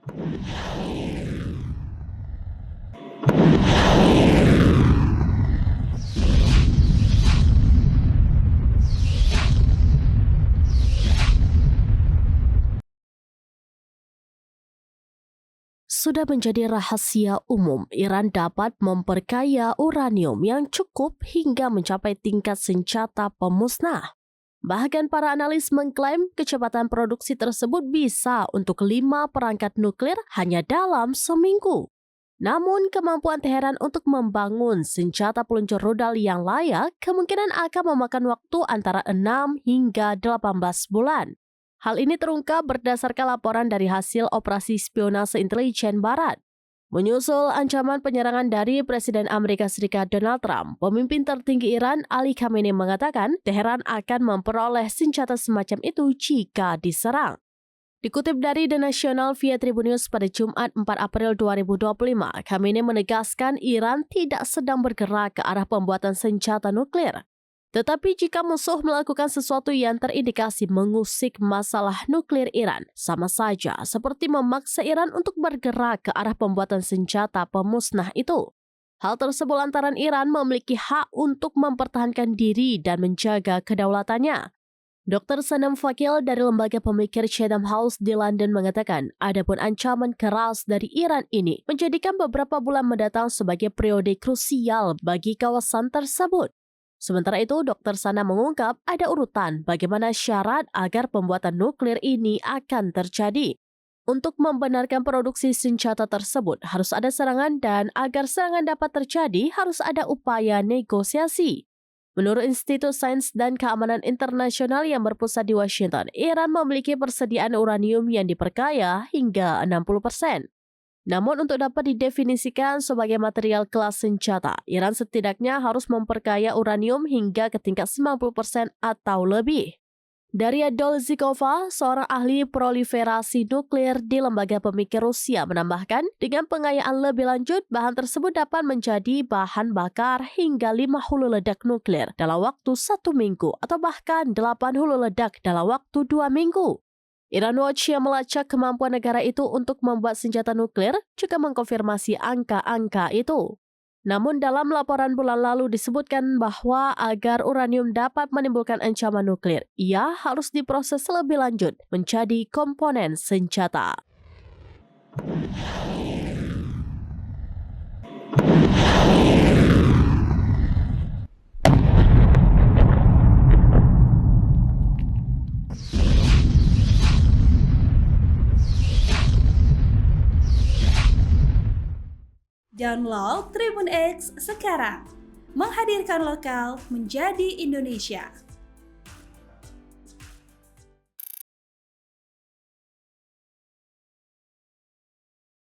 Sudah menjadi rahasia umum, Iran dapat memperkaya uranium yang cukup hingga mencapai tingkat senjata pemusnah. Bahkan para analis mengklaim kecepatan produksi tersebut bisa untuk 5 perangkat nuklir hanya dalam seminggu. Namun kemampuan Teheran untuk membangun senjata peluncur rudal yang layak kemungkinan akan memakan waktu antara 6 hingga 18 bulan. Hal ini terungkap berdasarkan laporan dari hasil operasi spionase intelijen Barat. Menyusul ancaman penyerangan dari Presiden Amerika Serikat Donald Trump, pemimpin tertinggi Iran Ali Khamenei mengatakan Teheran akan memperoleh senjata semacam itu jika diserang. Dikutip dari The National via Tribun News pada Jumat 4 April 2025, Khamenei menegaskan Iran tidak sedang bergerak ke arah pembuatan senjata nuklir. Tetapi jika musuh melakukan sesuatu yang terindikasi mengusik masalah nuklir Iran, sama saja seperti memaksa Iran untuk bergerak ke arah pembuatan senjata pemusnah itu. Hal tersebut lantaran Iran memiliki hak untuk mempertahankan diri dan menjaga kedaulatannya. Dr. Sanam Fakil dari lembaga pemikir Chatham House di London mengatakan, adapun ancaman keras dari Iran ini menjadikan beberapa bulan mendatang sebagai periode krusial bagi kawasan tersebut. Sementara itu, Dr. Sana mengungkap ada urutan bagaimana syarat agar pembuatan nuklir ini akan terjadi. Untuk membenarkan produksi senjata tersebut harus ada serangan dan agar serangan dapat terjadi harus ada upaya negosiasi. Menurut Institut Sains dan Keamanan Internasional yang berpusat di Washington, Iran memiliki persediaan uranium yang diperkaya hingga 60%. Namun untuk dapat didefinisikan sebagai material kelas senjata, Iran setidaknya harus memperkaya uranium hingga ke tingkat 90% atau lebih. Daria Dolzikova, seorang ahli proliferasi nuklir di lembaga pemikir Rusia menambahkan, dengan pengayaan lebih lanjut, bahan tersebut dapat menjadi bahan bakar hingga 5 hulu ledak nuklir dalam waktu 1 minggu atau bahkan 8 hulu ledak dalam waktu 2 minggu. Iran Watch yang melacak kemampuan negara itu untuk membuat senjata nuklir juga mengkonfirmasi angka-angka itu. Namun dalam laporan bulan lalu disebutkan bahwa agar uranium dapat menimbulkan ancaman nuklir, ia harus diproses lebih lanjut menjadi komponen senjata. Download Tribun X sekarang, menghadirkan lokal menjadi Indonesia.